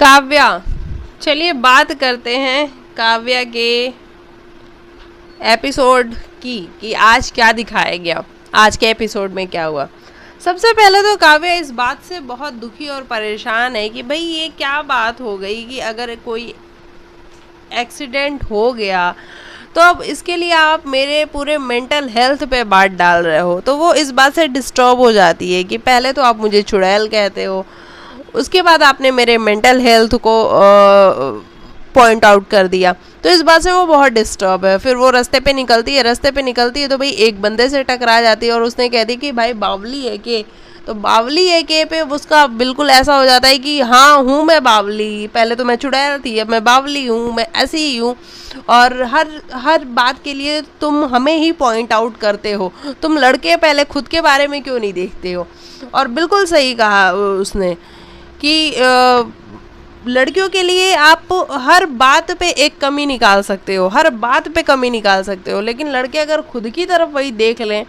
काव्या। चलिए बात करते हैं काव्या के एपिसोड की कि आज क्या दिखाया गया, आज के एपिसोड में क्या हुआ। सबसे पहले तो काव्या इस बात से बहुत दुखी और परेशान है कि भाई ये क्या बात हो गई कि अगर कोई एक्सीडेंट हो गया तो अब इसके लिए आप मेरे पूरे मेंटल हेल्थ पे बात डाल रहे हो। तो वो इस बात से डिस्टर्ब हो जाती है कि पहले तो आप मुझे चुड़ैल कहते हो, उसके बाद आपने मेरे मेंटल हेल्थ को पॉइंट आउट कर दिया। तो इस बात से वो बहुत डिस्टर्ब है। फिर वो रास्ते पे निकलती है तो भाई एक बंदे से टकरा जाती है और उसने कह दी कि भाई बावली है के। तो बावली है के पे उसका बिल्कुल ऐसा हो जाता है कि हाँ हूँ मैं बावली, पहले तो मैं चुड़ैल थी अब मैं बावली हूँ, मैं ऐसी ही हूँ। और हर हर बात के लिए तुम हमें ही पॉइंट आउट करते हो, तुम लड़के पहले खुद के बारे में क्यों नहीं देखते हो। और बिल्कुल सही कहा उसने कि लड़कियों के लिए आप हर बात पे एक कमी निकाल सकते हो, हर बात पे कमी निकाल सकते हो, लेकिन लड़के अगर खुद की तरफ वही देख लें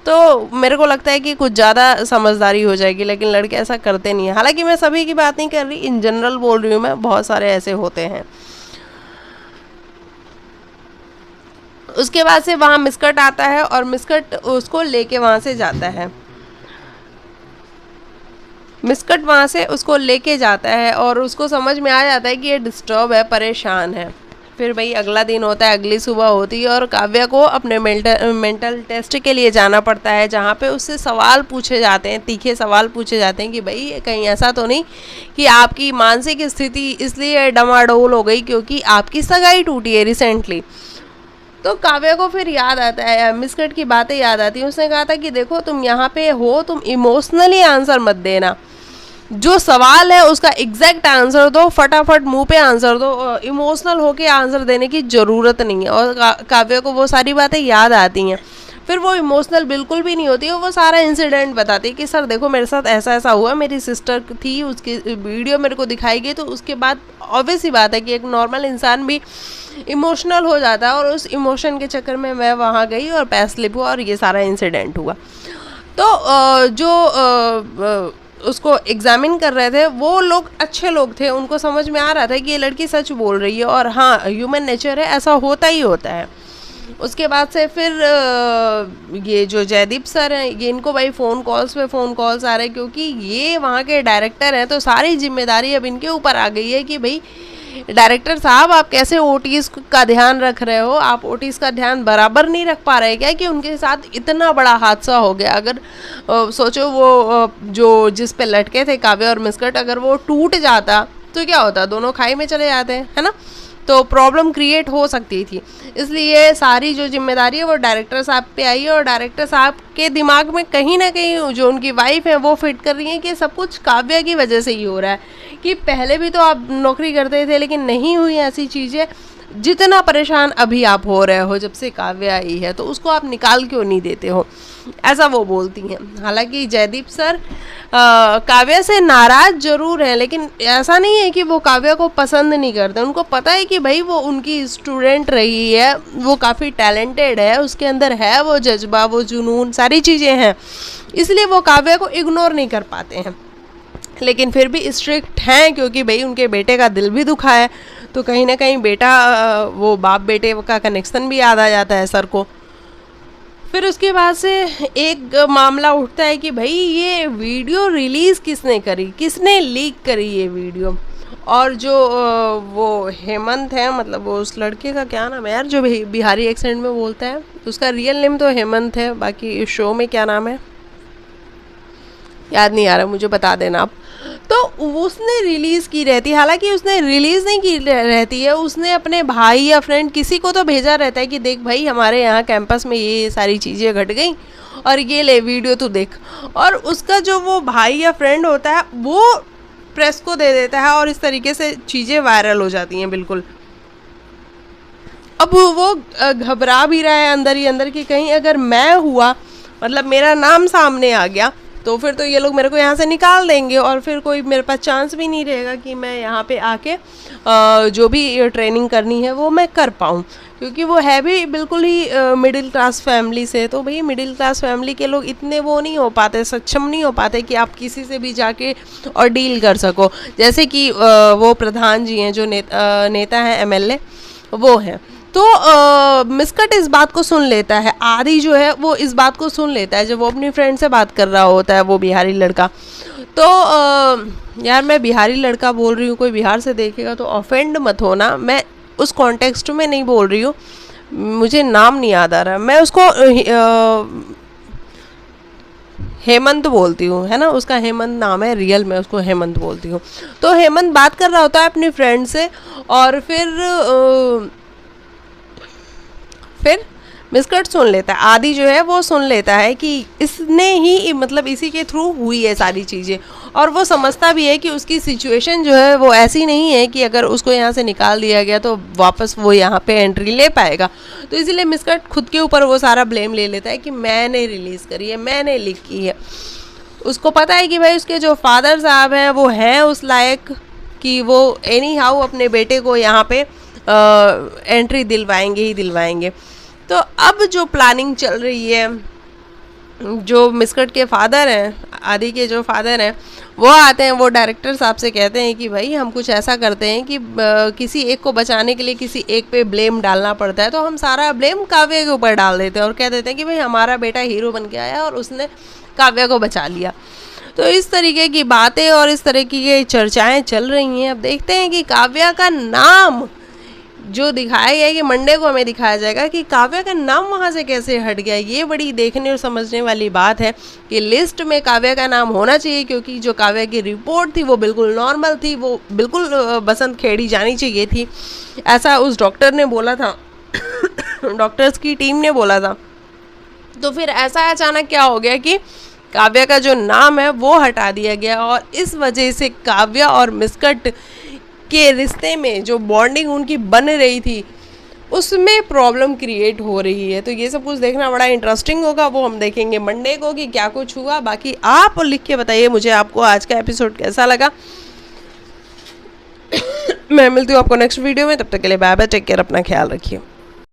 तो मेरे को लगता है कि कुछ ज़्यादा समझदारी हो जाएगी। लेकिन लड़के ऐसा करते नहीं है। हालांकि मैं सभी की बात नहीं कर रही, इन जनरल बोल रही हूँ मैं, बहुत सारे ऐसे होते हैं। उसके बाद से वहाँ मिस्कट आता है और मिस्कट उसको लेके वहाँ से जाता है। मिस्कट वहाँ से उसको लेके जाता है और उसको समझ में आ जाता है कि ये डिस्टर्ब है, परेशान है। फिर भाई अगला दिन होता है, अगली सुबह होती है और काव्या को अपने मेंटल टेस्ट के लिए जाना पड़ता है, जहाँ पे उससे सवाल पूछे जाते हैं, तीखे सवाल पूछे जाते हैं कि भाई कहीं ऐसा तो नहीं कि आपकी मानसिक स्थिति इसलिए डमाडोल हो गई क्योंकि आपकी सगाई टूटी है रिसेंटली। तो काव्या को फिर याद आता है, मिस्कट की बातें याद आती हैं। उसने कहा था कि देखो तुम यहाँ पे हो, तुम इमोशनली आंसर मत देना, जो सवाल है उसका एग्जैक्ट आंसर दो, फटाफट मुंह पे आंसर दो, इमोशनल होके आंसर देने की ज़रूरत नहीं है। और काव्या को वो सारी बातें याद आती हैं। फिर वो इमोशनल बिल्कुल भी नहीं होती है, वो सारा इंसिडेंट बताती है कि सर देखो मेरे साथ ऐसा ऐसा हुआ, मेरी सिस्टर थी, उसकी वीडियो मेरे को दिखाई गई। तो उसके बाद ऑब्वियस सी बात है कि एक नॉर्मल इंसान भी इमोशनल हो जाता है और उस इमोशन के चक्कर में मैं वहाँ गई और पैर स्लिप हुआ और ये सारा इंसिडेंट हुआ। तो जो उसको एग्जामिन कर रहे थे वो लोग अच्छे लोग थे, उनको समझ में आ रहा था कि ये लड़की सच बोल रही है और हाँ ह्यूमन नेचर है, ऐसा होता ही होता है। उसके बाद से फिर ये जो जयदीप सर हैं, ये इनको भाई फ़ोन कॉल्स पे फ़ोन कॉल्स आ रहे हैं क्योंकि ये वहाँ के डायरेक्टर हैं। तो सारी जिम्मेदारी अब इनके ऊपर आ गई है कि भाई डायरेक्टर साहब आप कैसे ओटीज़ का ध्यान रख रहे हो, आप ओटीज़ का ध्यान बराबर नहीं रख पा रहे क्या कि उनके साथ इतना बड़ा हादसा हो गया। अगर सोचो वो जो जिस पे लटके थे काव्या और मिस्कट, अगर वो टूट जाता तो क्या होता, दोनों खाई में चले जाते हैं, है ना। तो प्रॉब्लम क्रिएट हो सकती थी, इसलिए सारी जो जिम्मेदारी है वो डायरेक्टर साहब पे आई है। और डायरेक्टर साहब के दिमाग में कहीं ना कहीं जो उनकी वाइफ है वो फिट कर रही है कि सब कुछ काव्या की वजह से ही हो रहा है, कि पहले भी तो आप नौकरी करते थे लेकिन नहीं हुई ऐसी चीज़ें, जितना परेशान अभी आप हो रहे हो जब से काव्या आई है तो उसको आप निकाल क्यों नहीं देते हो, ऐसा वो बोलती हैं। हालांकि जयदीप सर काव्या से नाराज जरूर हैं, लेकिन ऐसा नहीं है कि वो काव्या को पसंद नहीं करते। उनको पता है कि भाई वो उनकी स्टूडेंट रही है, वो काफ़ी टैलेंटेड है, उसके अंदर है वो जज्बा, वो जुनून, सारी चीज़ें हैं, इसलिए वो काव्या को इग्नोर नहीं कर पाते हैं। लेकिन फिर भी स्ट्रिक्ट हैं क्योंकि भाई उनके बेटे का दिल भी दुखा है, तो कहीं ना कहीं बेटा वो बाप बेटे का कनेक्शन भी याद आ जाता है सर को। फिर उसके बाद से एक मामला उठता है कि भाई ये वीडियो रिलीज़ किसने करी, किसने लीक करी ये वीडियो। और जो वो हेमंत है, मतलब वो उस लड़के का क्या नाम है यार जो बिहारी एक्सेंट में बोलता है, उसका रियल नेम तो हेमंत है, बाकी इस शो में क्या नाम है याद नहीं आ रहा, मुझे बता देना आप। तो उसने रिलीज़ की रहती है, हालांकि उसने रिलीज़ नहीं की रहती है, उसने अपने भाई या फ्रेंड किसी को तो भेजा रहता है कि देख भाई हमारे यहाँ कैंपस में ये सारी चीज़ें घट गई और ये ले वीडियो तू देख। और उसका जो वो भाई या फ्रेंड होता है वो प्रेस को दे देता है और इस तरीके से चीज़ें वायरल हो जाती हैं बिल्कुल। अब वो घबरा भी रहा है अंदर ही अंदर कि कहीं अगर मैं हुआ, मतलब मेरा नाम सामने आ गया तो फिर तो ये लोग मेरे को यहाँ से निकाल देंगे और फिर कोई मेरे पास चांस भी नहीं रहेगा कि मैं यहाँ पे आके जो भी ट्रेनिंग करनी है वो मैं कर पाऊँ, क्योंकि वो है भी बिल्कुल ही मिडिल क्लास फैमिली से। तो भाई मिडिल क्लास फैमिली के लोग इतने वो नहीं हो पाते, सक्षम नहीं हो पाते कि आप किसी से भी जाके और डील कर सको। जैसे कि वो प्रधान जी हैं जो नेता हैं MLA, वो हैं। तो मिस्कट इस बात को सुन लेता है, आदि जो है वो इस बात को सुन लेता है जब वो अपनी फ्रेंड से बात कर रहा होता है, वो बिहारी लड़का। तो यार मैं बिहारी लड़का बोल रही हूँ, कोई बिहार से देखेगा तो ऑफेंड मत होना, मैं उस कॉन्टेक्स्ट में नहीं बोल रही हूँ, मुझे नाम नहीं याद आ रहा, मैं उसको हेमंत बोलती हूँ, है ना, उसका हेमंत नाम है, रियल में उसको हेमंत बोलती हूँ। तो हेमंत बात कर रहा होता है अपनी फ्रेंड से और फिर मिस्कट सुन लेता है, आदि जो है वो सुन लेता है कि इसने ही मतलब इसी के थ्रू हुई है सारी चीज़ें, और वो समझता भी है कि उसकी सिचुएशन जो है वो ऐसी नहीं है कि अगर उसको यहाँ से निकाल दिया गया तो वापस वो यहाँ पे एंट्री ले पाएगा। तो इसीलिए मिस्कट खुद के ऊपर वो सारा ब्लेम ले लेता है कि मैंने रिलीज़ करी है, मैंने लीक की है। उसको पता है कि भाई उसके जो फादर साहब हैं वो हैं उस लायक कि वो एनी हाउ अपने बेटे को यहाँ पे एंट्री दिलवाएंगे ही दिलवाएंगे। तो अब जो प्लानिंग चल रही है, जो मिस्कट के फादर हैं, आदि के जो फादर हैं, वो आते हैं, वो डायरेक्टर साहब से कहते हैं कि भाई हम कुछ ऐसा करते हैं कि किसी एक को बचाने के लिए किसी एक पे ब्लेम डालना पड़ता है, तो हम सारा ब्लेम काव्या के ऊपर डाल देते हैं और कह देते हैं कि भाई हमारा बेटा हीरो बन के आया और उसने काव्या को बचा लिया। तो इस तरीके की बातें और इस तरह की चर्चाएं चल रही हैं। अब देखते हैं कि काव्या का नाम जो दिखाया गया है कि मंडे को हमें दिखाया जाएगा कि काव्या का नाम वहाँ से कैसे हट गया। ये बड़ी देखने और समझने वाली बात है कि लिस्ट में काव्या का नाम होना चाहिए, क्योंकि जो काव्या की रिपोर्ट थी वो बिल्कुल नॉर्मल थी, वो बिल्कुल बसंत खेड़ी जानी चाहिए थी, ऐसा उस डॉक्टर ने बोला था डॉक्टर्स की टीम ने बोला था। तो फिर ऐसा अचानक क्या हो गया कि काव्या का जो नाम है वो हटा दिया गया, और इस वजह से काव्या और मिस्कट के रिश्ते में जो बॉन्डिंग उनकी बन रही थी उसमें प्रॉब्लम क्रिएट हो रही है। तो ये सब कुछ देखना बड़ा इंटरेस्टिंग होगा, वो हम देखेंगे मंडे को कि क्या कुछ हुआ। बाकी आप लिख के बताइए मुझे आपको आज का एपिसोड कैसा लगा। मैं मिलती हूँ आपको नेक्स्ट वीडियो में, तब तक के लिए बाय बाय, टेक केयर, अपना ख्याल रखिए।